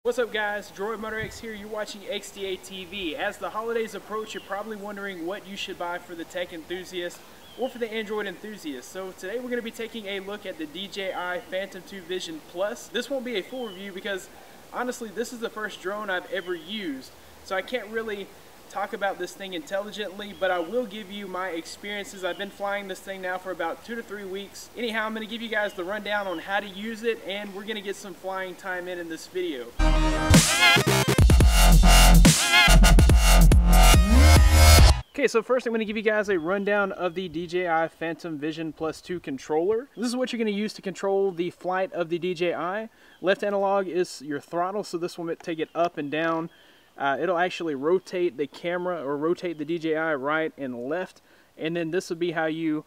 What's up guys, Droid Motor X here, you're watching XDA TV. As the holidays approach, you're probably wondering what you should buy for the tech enthusiast or for the Android enthusiast. So today we're going to be taking a look at the DJI Phantom 2 Vision Plus. This won't be a full review because honestly this is the first drone I've ever used. So I can't really talk about this thing intelligently, but I will give you my experiences. I've been flying this thing now for about 2 to 3 weeks. Anyhow, I'm going to give you guys the rundown on how to use it, and we're going to get some flying time in this video. Okay, so first I'm going to give you guys a rundown of the DJI Phantom Vision Plus 2 controller. This is what you're going to use to control the flight of the DJI. Left analog is your throttle, so this will take it up and down. It'll actually rotate the camera or rotate the DJI right and left, and then this will be how you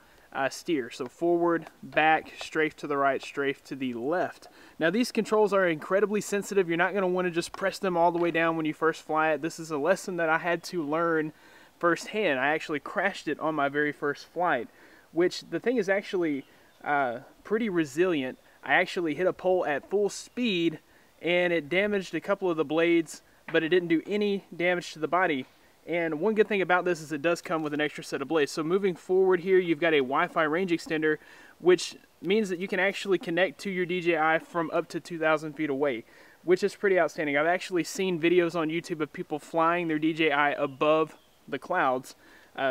steer. So forward, back, strafe to the right, strafe to the left. Now these controls are incredibly sensitive. You're not going to want to just press them all the way down when you first fly it. This is a lesson that I had to learn firsthand. I actually crashed it on my very first flight, which the thing is actually pretty resilient. I actually hit a pole at full speed and it damaged a couple of the blades, but it didn't do any damage to the body. And one good thing about this is it does come with an extra set of blades. So moving forward here, you've got a Wi-Fi range extender, which means that you can actually connect to your DJI from up to 2,000 feet away, which is pretty outstanding. I've actually seen videos on YouTube of people flying their DJI above the clouds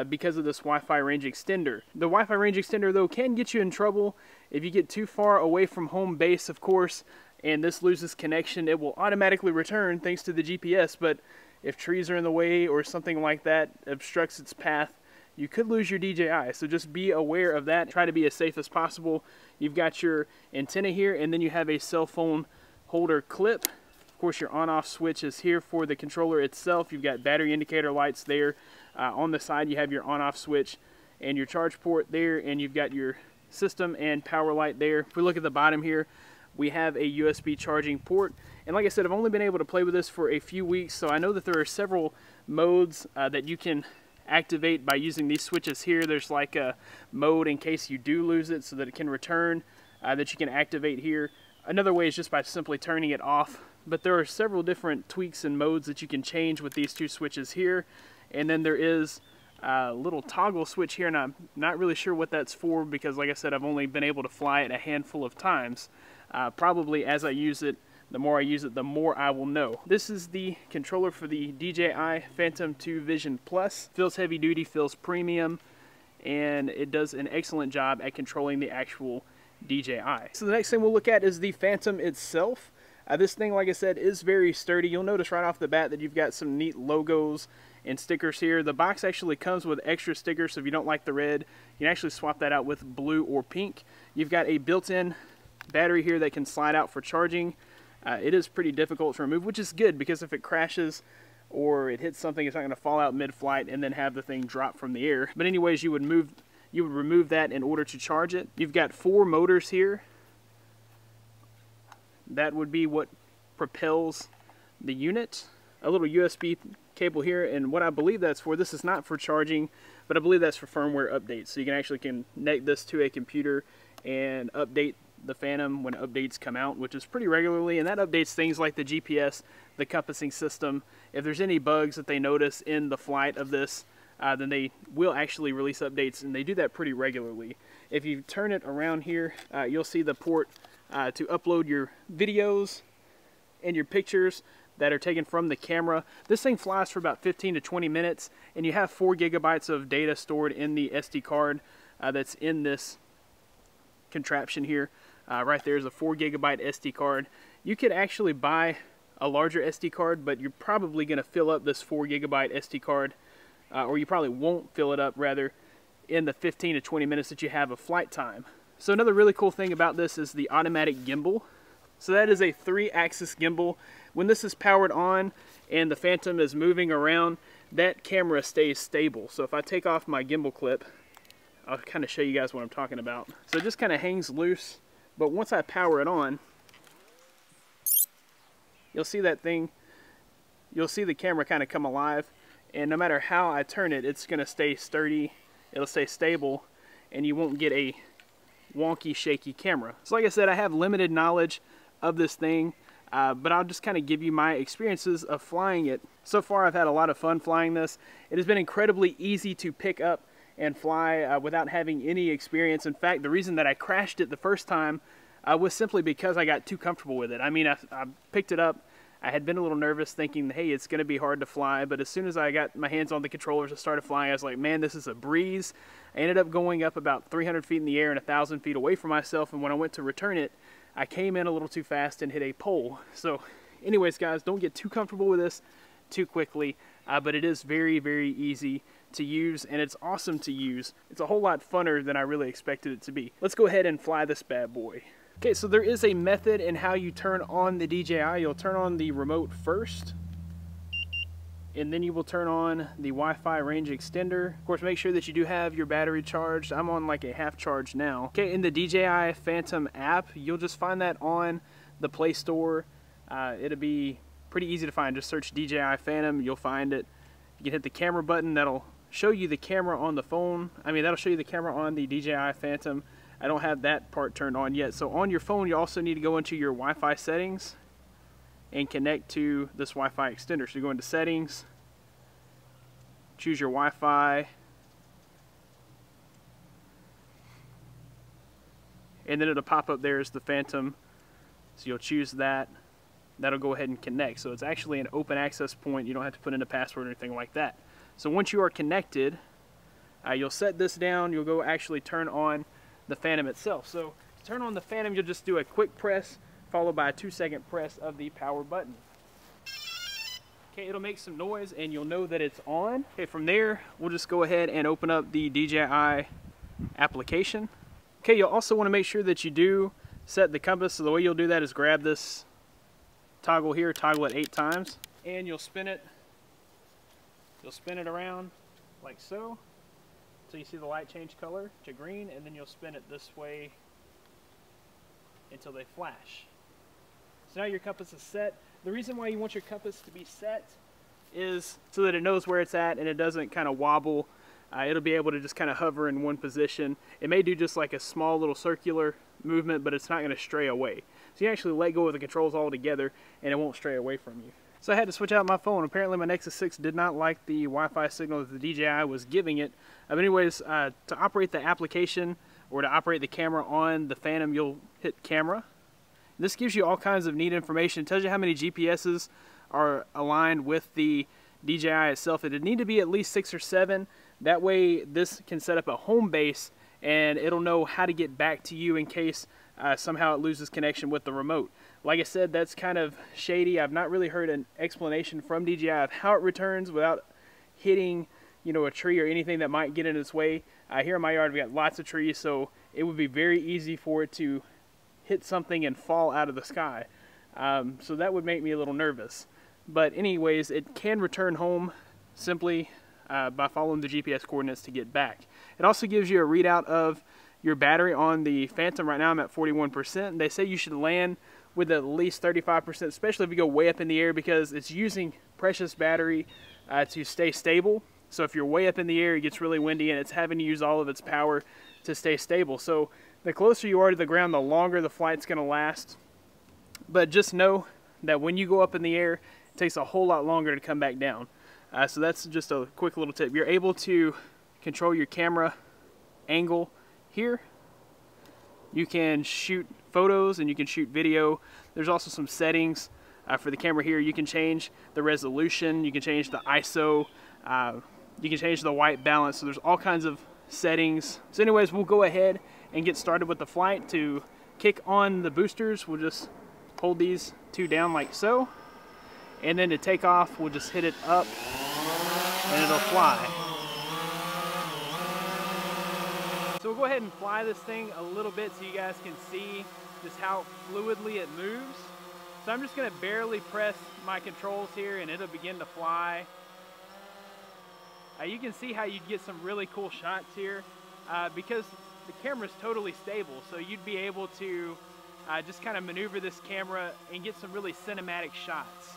because of this Wi-Fi range extender. The Wi-Fi range extender, though, can get you in trouble if you get too far away from home base, of course, and this loses connection. It will automatically return thanks to the GPS, but if trees are in the way or something like that obstructs its path, you could lose your DJI. So just be aware of that. Try to be as safe as possible. You've got your antenna here, and then you have a cell phone holder clip. Of course, your on-off switch is here for the controller itself. You've got battery indicator lights there. On the side, you have your on-off switch and your charge port there, and you've got your system and power light there. If we look at the bottom here, we have a USB charging port, and like I said, I've only been able to play with this for a few weeks, so I know that there are several modes that you can activate by using these switches here. There's like a mode in case you do lose it so that it can return, that you can activate here. Another way is just by simply turning it off, but there are several different tweaks and modes that you can change with these two switches here. And then there is a little toggle switch here, and I'm not really sure what that's for because, like I said, I've only been able to fly it a handful of times. Probably as I use it, the more I use it, the more I will know. This is the controller for the DJI Phantom 2 Vision Plus. Feels heavy duty, feels premium, and it does an excellent job at controlling the actual DJI. So the next thing we'll look at is the Phantom itself. This thing, like I said, is very sturdy. You'll notice right off the bat that you've got some neat logos and stickers here. The box actually comes with extra stickers, so if you don't like the red, you can actually swap that out with blue or pink. You've got a built-in battery here that can slide out for charging. It is pretty difficult to remove, which is good because if it crashes or it hits something, it's not going to fall out mid-flight and then have the thing drop from the air. But anyways, you would remove that in order to charge it. You've got 4 motors here. That would be what propels the unit. A little USB cable here, and what I believe that's for, this is not for charging, but I believe that's for firmware updates. So you can actually connect this to a computer and update the Phantom when updates come out, which is pretty regularly, and that updates things like the GPS, the compassing system. If there's any bugs that they notice in the flight of this, then they will actually release updates, and they do that pretty regularly. If you turn it around here, you'll see the port to upload your videos and your pictures that are taken from the camera. This thing flies for about 15 to 20 minutes, and you have 4 gigabytes of data stored in the SD card that's in this contraption here. Right there is a 4 gigabyte SD card. You could actually buy a larger SD card, but you're probably going to fill up this 4 gigabyte SD card, or you probably won't fill it up, rather, in the 15 to 20 minutes that you have of flight time. So another really cool thing about this is the automatic gimbal. So that is a 3-axis gimbal. When this is powered on and the Phantom is moving around, that camera stays stable. So if I take off my gimbal clip, I'll kind of show you guys what I'm talking about. So it just kind of hangs loose, but once I power it on, you'll see that thing, you'll see the camera kind of come alive, and no matter how I turn it, it's going to stay sturdy, it'll stay stable, and you won't get a wonky, shaky camera. So like I said, I have limited knowledge of this thing. but I'll just kind of give you my experiences of flying it. So far I've had a lot of fun flying this. It has been incredibly easy to pick up and fly without having any experience. In fact, the reason that I crashed it the first time was simply because I got too comfortable with it. I mean, I picked it up. I had been a little nervous thinking, hey, it's going to be hard to fly, but as soon as I got my hands on the controllers and started flying, I was like, man, this is a breeze. I ended up going up about 300 feet in the air and 1,000 feet away from myself, and when I went to return it, I came in a little too fast and hit a pole. So anyways, guys, don't get too comfortable with this too quickly, but it is very, very easy to use, and it's awesome to use. It's a whole lot funner than I really expected it to be. Let's go ahead and fly this bad boy. Okay, so there is a method in how you turn on the DJI. You'll turn on the remote first, and then you will turn on the Wi-Fi range extender. Of course, make sure that you do have your battery charged. I'm on like a half charge now. Okay, in the DJI Phantom app, you'll just find that on the Play Store. It'll be pretty easy to find. Just search DJI Phantom, you'll find it. You can hit the camera button. That'll show you the camera on the phone. That'll show you the camera on the DJI Phantom. I don't have that part turned on yet. So on your phone, you also need to go into your Wi-Fi settings and connect to this Wi-Fi extender. So you go into settings, choose your Wi-Fi, and then it'll pop up there as the Phantom. So you'll choose that. That'll go ahead and connect. So it's actually an open access point. You don't have to put in a password or anything like that. So once you are connected, you'll set this down. You'll go actually turn on the Phantom itself. So to turn on the Phantom, you'll just do a quick press followed by a 2-second press of the power button. Okay, it'll make some noise and you'll know that it's on. Okay, from there, we'll just go ahead and open up the DJI application. Okay, you'll also want to make sure that you do set the compass. So the way you'll do that is grab this toggle here, toggle it 8 times, and you'll spin it. You'll spin it around like so. So you see the light change color to green, and then you'll spin it this way until they flash. So now your compass is set. The reason why you want your compass to be set is so that it knows where it's at and it doesn't kind of wobble. It'll be able to just kind of hover in one position. It may do just like a small little circular movement, but it's not going to stray away. So you actually let go of the controls altogether and it won't stray away from you. So I had to switch out my phone. Apparently my Nexus 6 did not like the Wi-Fi signal that the DJI was giving it. But anyways, to operate the application or to operate the camera on the Phantom, you'll hit camera. This gives you all kinds of neat information. It tells you how many GPSs are aligned with the DJI itself. It'd need to be at least 6 or 7. That way this can set up a home base and it'll know how to get back to you in case somehow it loses connection with the remote. Like I said, that's kind of shady. I've not really heard an explanation from DJI of how it returns without hitting, you know, a tree or anything that might get in its way. Here in my yard we got lots of trees, so it would be very easy for it to hit something and fall out of the sky. So that would make me a little nervous. But anyways, it can return home simply by following the GPS coordinates to get back. It also gives you a readout of your battery on the Phantom. Right now I'm at 41%. They say you should land with at least 35%, especially if you go way up in the air, because it's using precious battery to stay stable. So if you're way up in the air, it gets really windy and it's having to use all of its power to stay stable. So the closer you are to the ground, the longer the flight's going to last. But just know that when you go up in the air, it takes a whole lot longer to come back down. So that's just a quick little tip. You're able to control your camera angle here. You can shoot photos and you can shoot video. There's also some settings for the camera here. You can change the resolution, you can change the ISO, you can change the white balance. So there's all kinds of settings. So anyways, we'll go ahead and get started with the flight. To kick on the boosters, we'll just hold these 2 down like so. And then to take off, we'll just hit it up and it'll fly. So we'll go ahead and fly this thing a little bit so you guys can see just how fluidly it moves. So I'm just going to barely press my controls here and it'll begin to fly. You can see how you'd get some really cool shots here because the camera's totally stable. So you'd be able to just kind of maneuver this camera and get some really cinematic shots.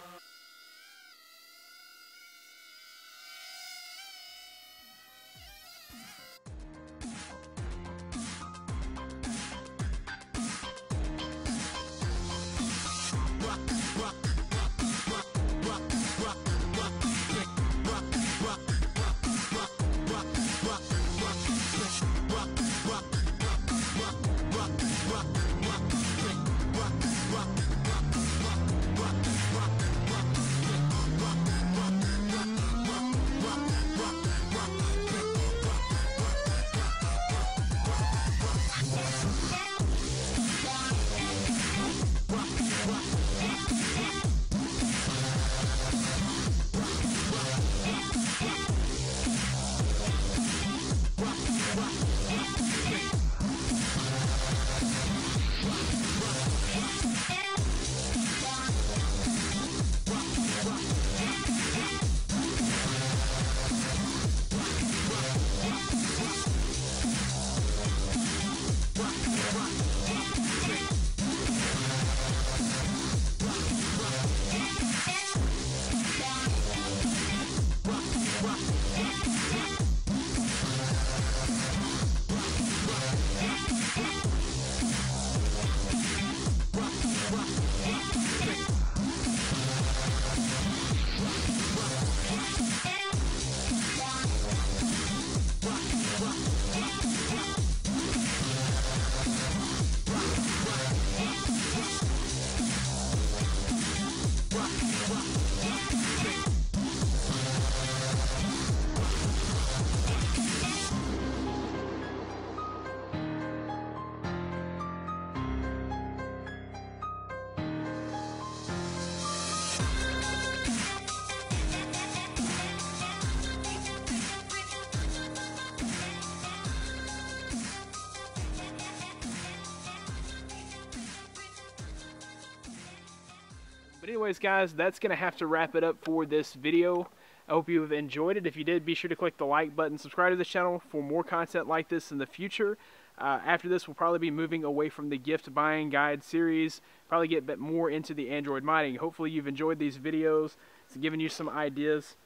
anyways, guys, that's going to have to wrap it up for this video. I hope you have enjoyed it. If you did, be sure to click the like button, subscribe to the channel for more content like this in the future. After this, we'll probably be moving away from the gift buying guide series, probably get a bit more into the Android mining. Hopefully you've enjoyed these videos. It's giving you some ideas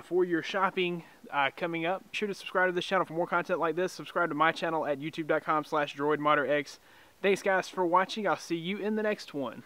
for your shopping coming up. Be sure to subscribe to this channel for more content like this. Subscribe to my channel at youtube.com/droidmodderx. Thanks guys for watching. I'll see you in the next one.